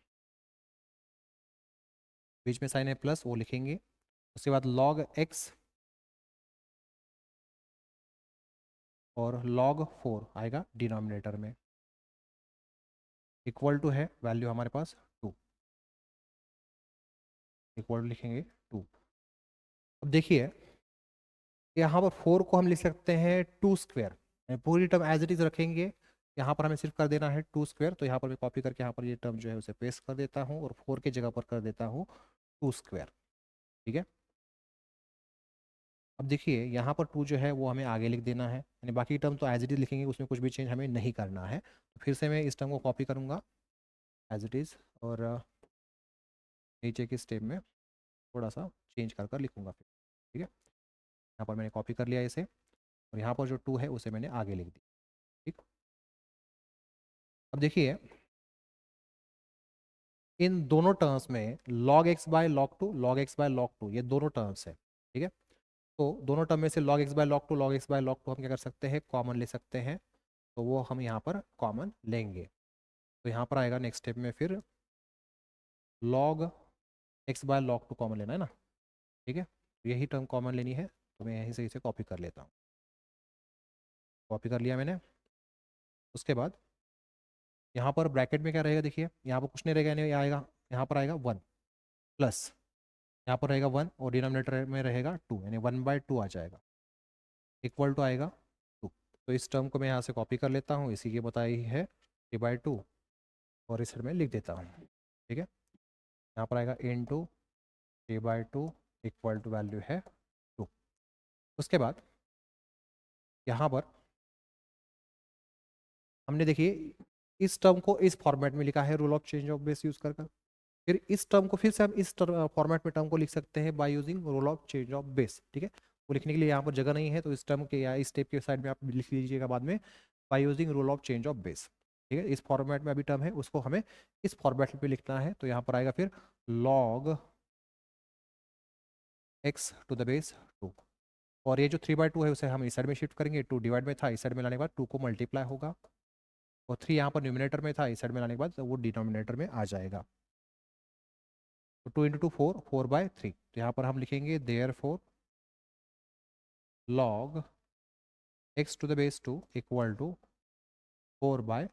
बीच में साइन है प्लस, वो लिखेंगे। उसके बाद log x और log 4 आएगा डिनोमिनेटर में, इक्वल टू है वैल्यू हमारे पास 2, इक्वल टू लिखेंगे 2। अब देखिए यहाँ पर 4 को हम लिख सकते हैं 2 स्क्वायर, पूरी टर्म एज इट इज रखेंगे, यहाँ पर हमें सिर्फ कर देना है 2 स्क्वायर। तो यहाँ पर मैं कॉपी करके यहाँ पर ये टर्म जो है उसे पेस्ट कर देता हूँ, और 4 की जगह पर कर देता हूँ 2 स्क्वायर। ठीक है, अब देखिए यहाँ पर 2 जो है वो हमें आगे लिख देना है, यानी बाकी टर्म तो एज इट इज लिखेंगे, उसमें कुछ भी चेंज हमें नहीं करना है। तो फिर से मैं इस टर्म को कॉपी करूँगा एज इट इज़, और नीचे की स्टेप में थोड़ा सा चेंज कर कर लिखूंगा फिर। ठीक है, यहाँ पर मैंने कॉपी कर लिया इसे। और यहाँ पर जो 2 है उसे मैंने आगे लिख दिया। ठीक, अब देखिए इन दोनों टर्म्स में log x by log 2, log x by log 2 ये दोनों टर्म्स है। ठीक है, तो दोनों टर्म में से log x by log 2, log x by log 2 हम क्या कर सकते हैं, कॉमन ले सकते हैं। तो वो हम यहाँ पर कॉमन लेंगे। तो यहाँ पर आएगा नेक्स्ट स्टेप में फिर log x by log 2 common लेना है ना। ठीक है, तो यही टर्म कॉमन लेनी है, तो मैं यहीं से इसे कॉपी कर लेता हूँ। कॉपी कर लिया मैंने। उसके बाद यहाँ पर ब्रैकेट में क्या रहेगा, देखिए यहाँ पर कुछ नहीं रहेगा, नहीं आएगा, यहाँ पर आएगा 1 प्लस यहाँ पर रहेगा 1 और डिनोमिनेटर में रहेगा 2, यानी 1/2 आ जाएगा, इक्वल टू आएगा 2। तो इस टर्म को मैं यहाँ से कॉपी कर लेता हूँ, इसी की बताई है 3/2 और इस साइड में लिख देता हूँ। ठीक है, यहाँ पर आएगा इंटू 3/2 इक्वल टू वैल्यू है 2। उसके बाद यहाँ पर हमने देखिए इस टर्म को इस फॉर्मेट में लिखा है rule of change of base use कर कर। फिर इस टर्म को फिर से हम इस फॉर्मेट में टर्म को लिख सकते हैं by using rule of change of base. ठीक है, वो लिखने के लिए यहाँ पर जगह नहीं है, तो इस टर्म के या इस स्टेप के साइड में आप लिख लीजिएगा बाद में by using rule of change of base. ठीक है, इस फॉर्मेट में अभी टर्म है उसको हमें इस फॉर्मेट में लिखना है, तो यहाँ पर आएगा फिर log x to the base 2। और ये जो 3/2 है उसे हम इस साइड में शिफ्ट करेंगे, 2 डिवाइड में था, इस साइड में लाने के बाद 2 को मल्टीप्लाई होगा, और 3 यहाँ पर न्यूमिनेटर में था, इस साइड में लाने के बाद वो डिनोमिनेटर में आ जाएगा। तो 2 इंटू 2 4, 4/3। तो यहाँ पर हम लिखेंगे therefore log x to the base 2 equal to 4/3।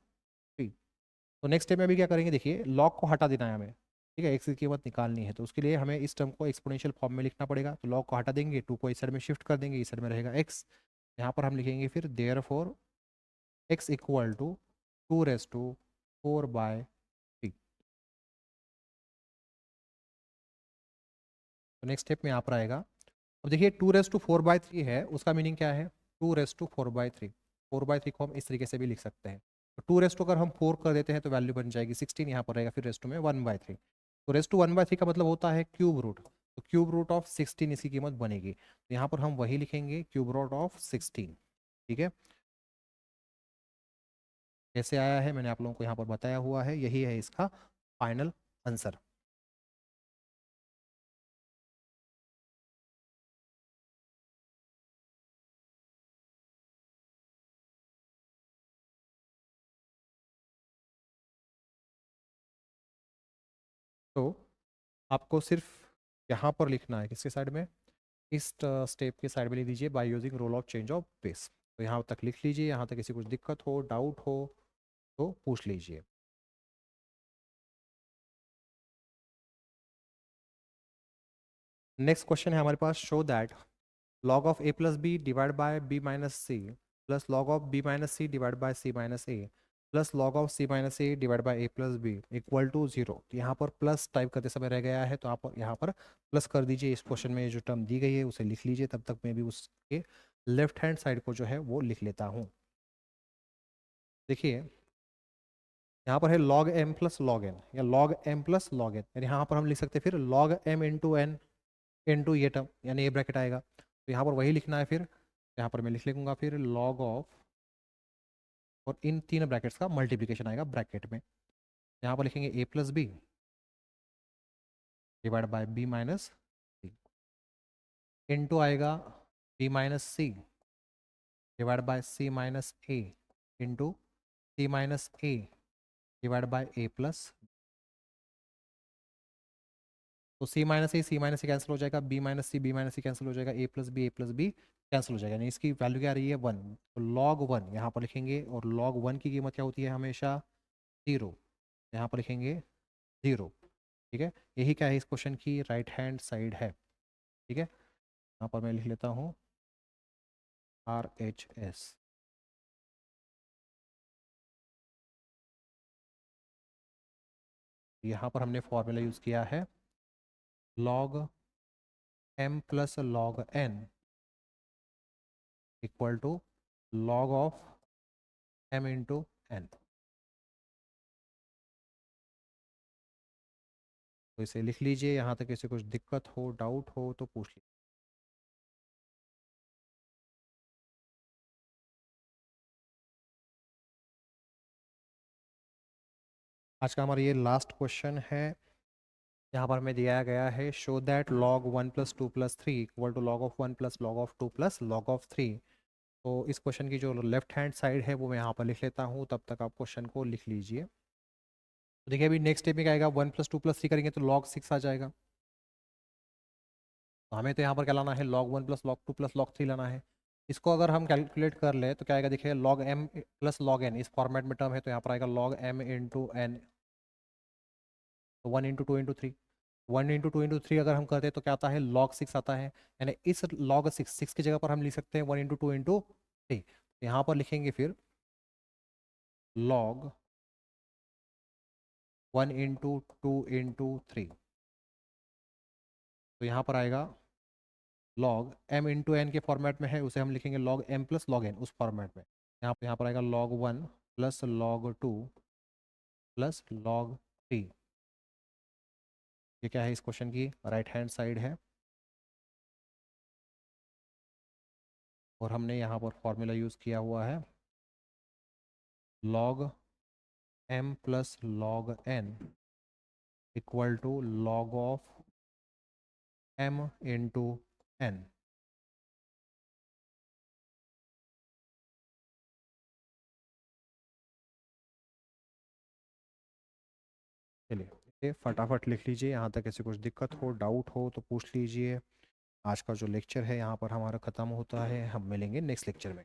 तो नेक्स्ट स्टेप में अभी क्या करेंगे, देखिए log को हटा देना है हमें। ठीक है, x की कीमत निकालनी है, तो उसके लिए हमें इस टर्म को एक्सपोनेंशियल फॉर्म में लिखना पड़ेगा। तो log को हटा देंगे, 2 को इस साइड में शिफ्ट कर देंगे, इस साइड में रहेगा x। यहाँ पर हम लिखेंगे फिर therefore x equal to 2⁴/3। तो नेक्स्ट स्टेप में यहाँ पर आएगा, अब देखिए 2⁴/3 है, उसका मीनिंग क्या है, 2⁴/3। 4/3 को हम इस तरीके से भी लिख सकते हैं। तो 2 अगर हम 4 कर देते हैं तो वैल्यू बन जाएगी 16, यहाँ पर रहेगा फिर रेस्टो में 1/3। तो रेस्टो 1/3 का मतलब होता है क्यूब रूट, तो क्यूब रूट ऑफ 16 इसकी कीमत बनेगी। तो यहाँ पर हम वही लिखेंगे क्यूब रूट ऑफ 16। ठीक है, कैसे आया है मैंने आप लोगों को यहाँ पर बताया हुआ है, यही है इसका फाइनल आंसर। तो आपको सिर्फ यहाँ पर लिखना है, किसके साइड में, इस स्टेप के साइड में लिख दीजिए by using rule of change of base. तो यहाँ तक लिख लीजिए, यहाँ तक किसी कुछ दिक्कत हो डाउट हो तो पूछ लीजिए। नेक्स्ट क्वेश्चन है हमारे पास, show that log of a plus b divide by b minus c plus log of b minus c divide by c minus a plus log of c minus a divide by a plus b equal to 0। यहाँ पर plus type करते समय रह गया है, तो आप यहाँ पर प्लस कर दीजिए। इस क्वेश्चन में जो टर्म दी गई है उसे लिख लीजिए, तब तक मैं भी उसके लेफ्ट हैंड साइड को जो है वो लिख लेता हूँ। देखिए यहाँ पर है log m plus log n या log m plus log n, यानी यहाँ पर हम लिख सकते हैं फिर log m into n into ये टर्म, यानी ये ब्रैकेट आएगा। तो यहाँ पर वही लिखना है, फिर यहाँ पर मैं लिख लूँगा फिर log ऑफ, और इन तीन ब्रैकेट्स का मल्टीप्लिकेशन आएगा ब्रैकेट में। यहाँ पर लिखेंगे a plus b divide by b minus c into आएगा b minus c divide by c minus a into c minus a divide by a plus. तो सी माइनस सी कैंसिल हो जाएगा, बी माइनस सी cancel हो जाएगा, ए plus B cancel हो जाएगा, यानी इसकी वैल्यू क्या आ रही है 1। तो log 1 यहाँ पर लिखेंगे, और log 1 की कीमत क्या होती है हमेशा 0, यहाँ पर लिखेंगे 0। ठीक है, यही क्या है इस क्वेश्चन की राइट हैंड साइड है। ठीक है, यहाँ पर मैं लिख लेता हूँ RHS। यहाँ पर हमने फॉर्मूला यूज़ किया है log m plus log n equal to log of m into n। तो इसे लिख लीजिए, यहाँ तक किसी कुछ दिक्कत हो डाउट हो तो पूछ लीजिए। आज का हमारा ये लास्ट क्वेश्चन है। यहाँ पर हमें दिया गया है show that log 1 plus 2 plus 3 equal to log of 1 plus log of 2 plus log of 3। तो इस क्वेश्चन की जो लेफ्ट हैंड साइड है वो मैं यहाँ पर लिख लेता हूँ, तब तक आप क्वेश्चन को लिख लीजिए। तो देखिए अभी नेक्स्ट स्टेप में क्या आएगा, 1 प्लस 2 प्लस 3 करेंगे तो log 6 आ जाएगा। तो हमें तो यहाँ पर क्या लाना है, log 1 plus log 2 plus log 3 लाना है। इसको अगर हम कैलकुलेट कर ले तो क्या आएगा, देखिए log m plus log n इस फॉर्मेट में टर्म है, तो यहाँ पर आएगा log m इंटू एन, तो 1 इंटू 2 इंटू 3। 1 इंटू 2 इंटू 3 अगर हम करते हैं तो क्या आता है, log 6 आता है। यानी इस log 6 की जगह पर हम लिख सकते हैं 1 इंटू 2 इंटू 3। यहाँ पर लिखेंगे फिर log 1 इंटू 2 इंटू 3। तो यहाँ पर आएगा log m इंटू एन के फॉर्मेट में है, उसे हम लिखेंगे log m plus log n उस फॉर्मेट में। यहाँ पर आएगा log 1 plus log 2 plus log 3। ये क्या है, इस क्वेश्चन की राइट हैंड साइड है। और हमने यहाँ पर फॉर्मूला यूज़ किया हुआ है log m plus log n equal to log of m into n। चलिए ये फटाफट लिख लीजिए, यहाँ तक ऐसे कुछ दिक्कत हो डाउट हो तो पूछ लीजिए। आज का जो लेक्चर है यहाँ पर हमारा ख़त्म होता है, हम मिलेंगे नेक्स्ट लेक्चर में।